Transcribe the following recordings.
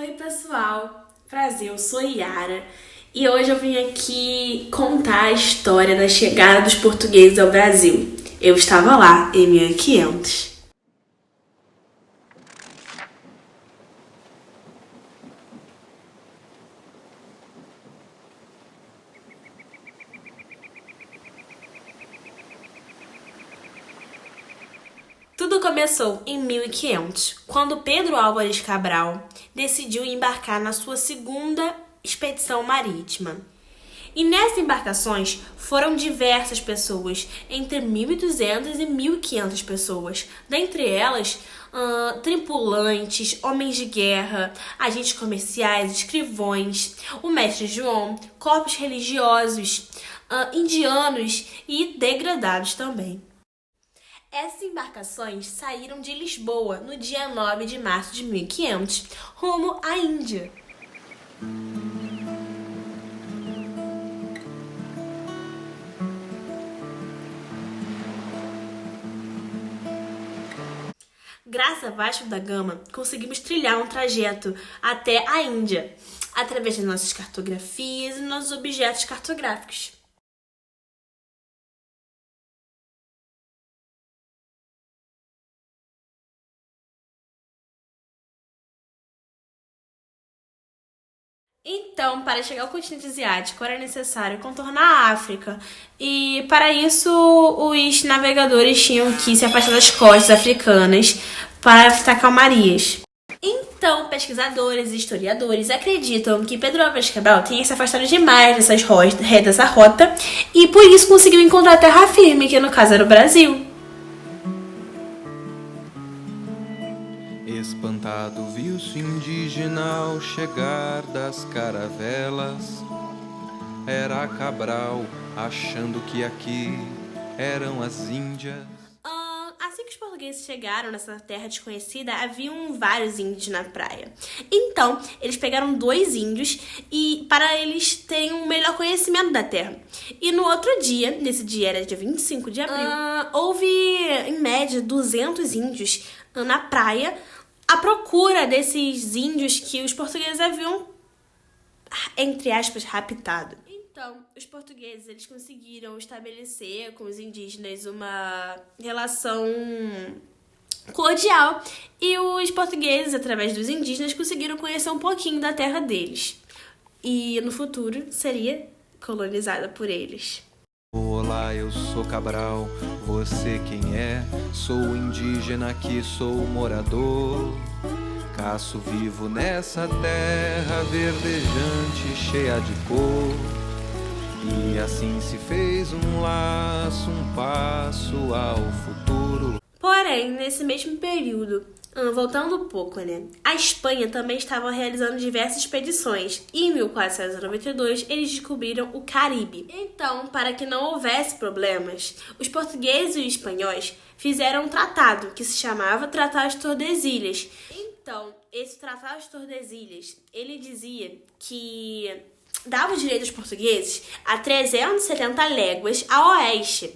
Oi, pessoal! Prazer, eu sou Yara e hoje eu vim aqui contar a história da chegada dos portugueses ao Brasil. Eu estava lá em 1500. Tudo começou em 1500, quando Pedro Álvares Cabral decidiu embarcar na sua segunda expedição marítima. E nessas embarcações foram diversas pessoas, entre 1.200 e 1.500 pessoas. Dentre elas, tripulantes, homens de guerra, agentes comerciais, escrivões, o mestre João, corpos religiosos, indianos e degradados também. Essas embarcações saíram de Lisboa no dia 9 de março de 1500, rumo à Índia. Graças a Vasco da Gama, conseguimos trilhar um trajeto até a Índia, através de nossas cartografias e nossos objetos cartográficos. Então, para chegar ao continente asiático, era necessário contornar a África. E, para isso, os navegadores tinham que se afastar das costas africanas para evitar calmarias. Então, pesquisadores e historiadores acreditam que Pedro Álvares Cabral tenha se afastado demais dessa rota e, por isso, conseguiu encontrar terra firme, que no caso era o Brasil. Espantado viu-se indígena ao chegar das caravelas. Era Cabral, achando que aqui eram as Índias. Assim que os portugueses chegaram nessa terra desconhecida, haviam vários índios na praia. Então, eles pegaram 2 índios para eles terem um melhor conhecimento da terra. E no outro dia, nesse dia era dia 25 de abril, houve, em média, 200 índios na praia, à procura desses índios que os portugueses haviam, entre aspas, raptado. Então, os portugueses eles conseguiram estabelecer com os indígenas uma relação cordial e os portugueses, através dos indígenas, conseguiram conhecer um pouquinho da terra deles. E no futuro seria colonizada por eles. Olá, eu sou Cabral, você quem é? Sou indígena aqui, sou morador. Caço vivo nessa terra verdejante, cheia de cor. E assim se fez um laço, um passo ao futuro. Porém, nesse mesmo período, voltando um pouco, a Espanha também estava realizando diversas expedições e em 1492 eles descobriram o Caribe. Então, para que não houvesse problemas, os portugueses e os espanhóis fizeram um tratado que se chamava Tratado de Tordesilhas. Então, esse Tratado de Tordesilhas, ele dizia que dava o direito aos portugueses a 370 léguas a oeste,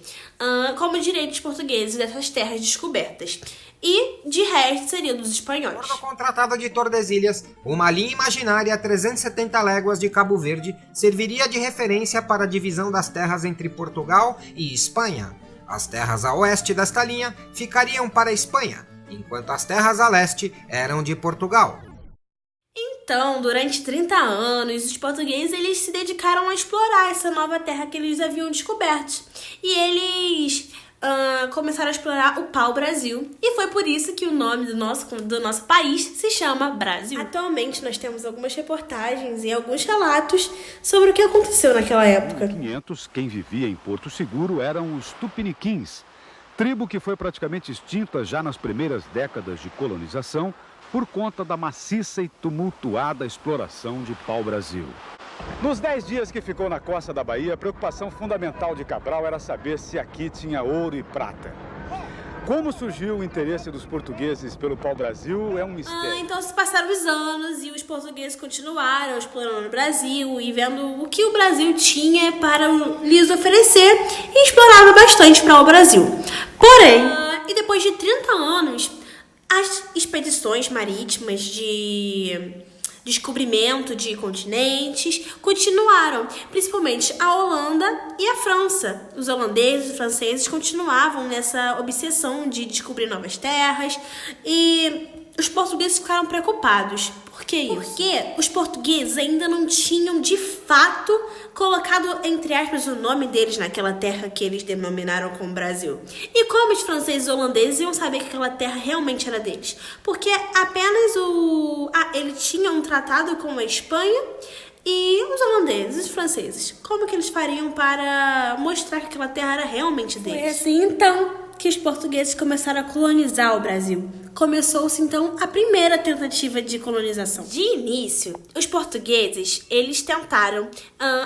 como direito dos portugueses dessas terras descobertas. E, de resto, seria dos espanhóis. De acordo com o Tratado de Tordesilhas, uma linha imaginária a 370 léguas de Cabo Verde serviria de referência para a divisão das terras entre Portugal e Espanha. As terras a oeste desta linha ficariam para a Espanha, enquanto as terras a leste eram de Portugal. Então, durante 30 anos, os portugueses eles se dedicaram a explorar essa nova terra que eles haviam descoberto. E eles começaram a explorar o pau-brasil. E foi por isso que o nome do nosso país se chama Brasil. Atualmente, nós temos algumas reportagens e alguns relatos sobre o que aconteceu naquela época. Em 1500, quem vivia em Porto Seguro eram os tupiniquins, tribo que foi praticamente extinta já nas primeiras décadas de colonização, por conta da maciça e tumultuada exploração de pau-brasil. Nos 10 dias que ficou na costa da Bahia, a preocupação fundamental de Cabral era saber se aqui tinha ouro e prata. Como surgiu o interesse dos portugueses pelo pau-brasil é um mistério. Então se passaram os anos e os portugueses continuaram explorando o Brasil e vendo o que o Brasil tinha para lhes oferecer e exploraram bastante para o Brasil. Porém, e depois de 30 anos, as expedições marítimas de descobrimento de continentes continuaram, principalmente a Holanda e a França. Os holandeses e franceses continuavam nessa obsessão de descobrir novas terras e os portugueses ficaram preocupados. Por que isso? Porque os portugueses ainda não tinham, de fato, colocado, entre aspas, o nome deles naquela terra que eles denominaram como Brasil. E como os franceses e holandeses iam saber que aquela terra realmente era deles? Porque apenas eles tinham um tratado com a Espanha e os holandeses e os franceses. Como que eles fariam para mostrar que aquela terra era realmente deles? Foi assim, então, que os portugueses começaram a colonizar o Brasil. Começou-se, então, a primeira tentativa de colonização. De início, os portugueses, eles tentaram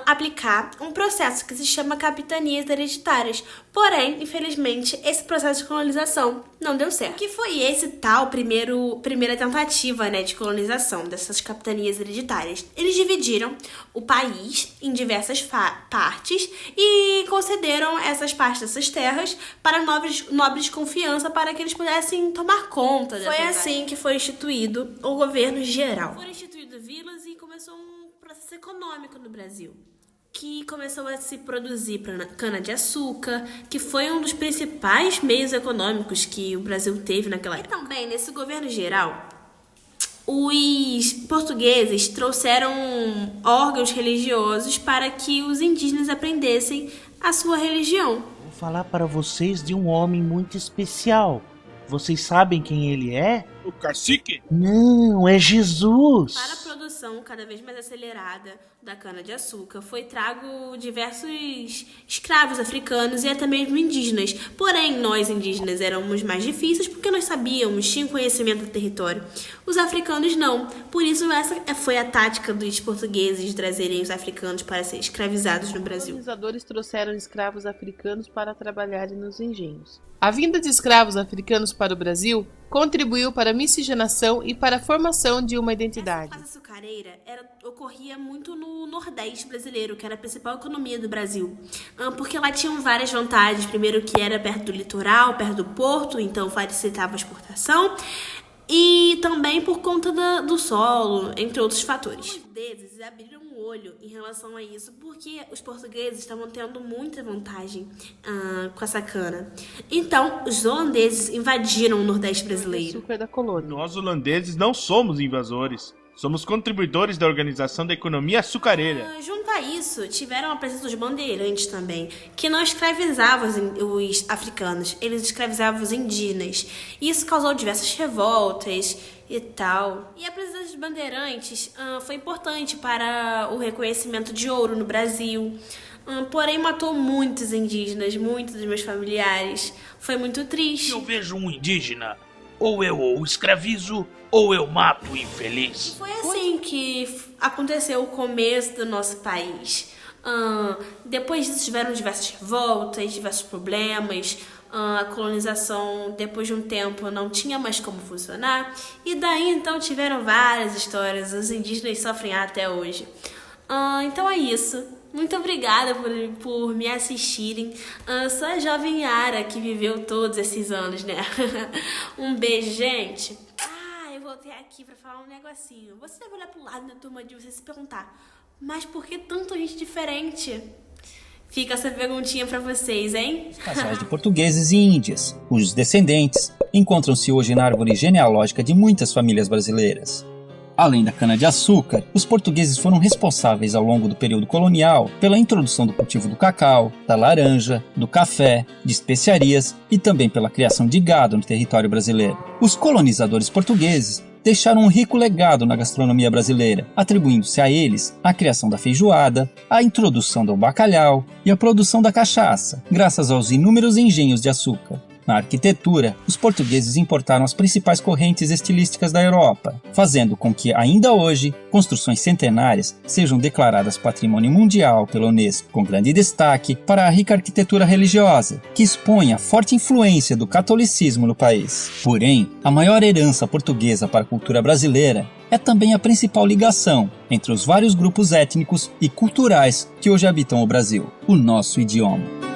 aplicar um processo que se chama capitanias hereditárias. Porém, infelizmente, esse processo de colonização não deu certo. O que foi esse tal primeira tentativa, de colonização dessas capitanias hereditárias? Eles dividiram o país em diversas partes e concederam essas partes dessas terras para nobres de confiança para que eles pudessem tomar conta. Foi assim que foi instituído o governo geral. Foram instituídas vilas e começou um processo econômico no Brasil, que começou a se produzir cana-de-açúcar, que foi um dos principais meios econômicos que o Brasil teve naquela época. E também, nesse governo geral, os portugueses trouxeram órgãos religiosos para que os indígenas aprendessem a sua religião. Vou falar para vocês de um homem muito especial. Vocês sabem quem ele é? O cacique? Não, é Jesus. Para a produção cada vez mais acelerada da cana-de-açúcar, foi trago diversos escravos africanos e até mesmo indígenas. Porém, nós indígenas éramos mais difíceis porque nós sabíamos, tínhamos conhecimento do território. Os africanos não. Por isso, essa foi a tática dos portugueses de trazerem os africanos para serem escravizados no Brasil. Os colonizadores trouxeram escravos africanos para trabalharem nos engenhos. A vinda de escravos africanos para o Brasil contribuiu para a miscigenação e para a formação de uma identidade. Essa açucareira ocorria muito no Nordeste brasileiro, que era a principal economia do Brasil, porque lá tinham várias vantagens. Primeiro, que era perto do litoral, perto do porto, então facilitava a exportação, e também por conta do solo, entre outros fatores. Os portugueses abriram o olho em relação a isso, porque os portugueses estavam tendo muita vantagem com essa cana. Então, os holandeses invadiram o Nordeste brasileiro. Açúcar da colônia. Nós holandeses não somos invasores. Somos contribuidores da Organização da Economia Açucareira. Junto a isso, tiveram a presença dos bandeirantes também, que não escravizavam os africanos, eles escravizavam os indígenas. Isso causou diversas revoltas e tal. E a presença dos bandeirantes foi importante para o reconhecimento de ouro no Brasil. Porém, matou muitos indígenas, muitos dos meus familiares. Foi muito triste. Se eu vejo um indígena, ou eu o escravizo, ou eu mato o infeliz. E foi assim que aconteceu o começo do nosso país. Depois disso tiveram diversas revoltas, diversos problemas. A colonização, depois de um tempo, não tinha mais como funcionar. E daí, então, tiveram várias histórias. Os indígenas sofrem até hoje. Então é isso. Muito obrigada por me assistirem. Sou a jovem Yara, que viveu todos esses anos, né? Um beijo, gente. Eu voltei aqui pra falar um negocinho. Você deve olhar pro lado da turma de você e se perguntar, mas por que tanta gente diferente? Fica essa perguntinha pra vocês, hein? Os casais de portugueses e índias, cujos descendentes encontram-se hoje na árvore genealógica de muitas famílias brasileiras. Além da cana-de-açúcar, os portugueses foram responsáveis ao longo do período colonial pela introdução do cultivo do cacau, da laranja, do café, de especiarias e também pela criação de gado no território brasileiro. Os colonizadores portugueses deixaram um rico legado na gastronomia brasileira, atribuindo-se a eles a criação da feijoada, a introdução do bacalhau e a produção da cachaça, graças aos inúmeros engenhos de açúcar. Na arquitetura, os portugueses importaram as principais correntes estilísticas da Europa, fazendo com que, ainda hoje, construções centenárias sejam declaradas Patrimônio Mundial pela Unesco, com grande destaque para a rica arquitetura religiosa, que expõe a forte influência do catolicismo no país. Porém, a maior herança portuguesa para a cultura brasileira é também a principal ligação entre os vários grupos étnicos e culturais que hoje habitam o Brasil, o nosso idioma.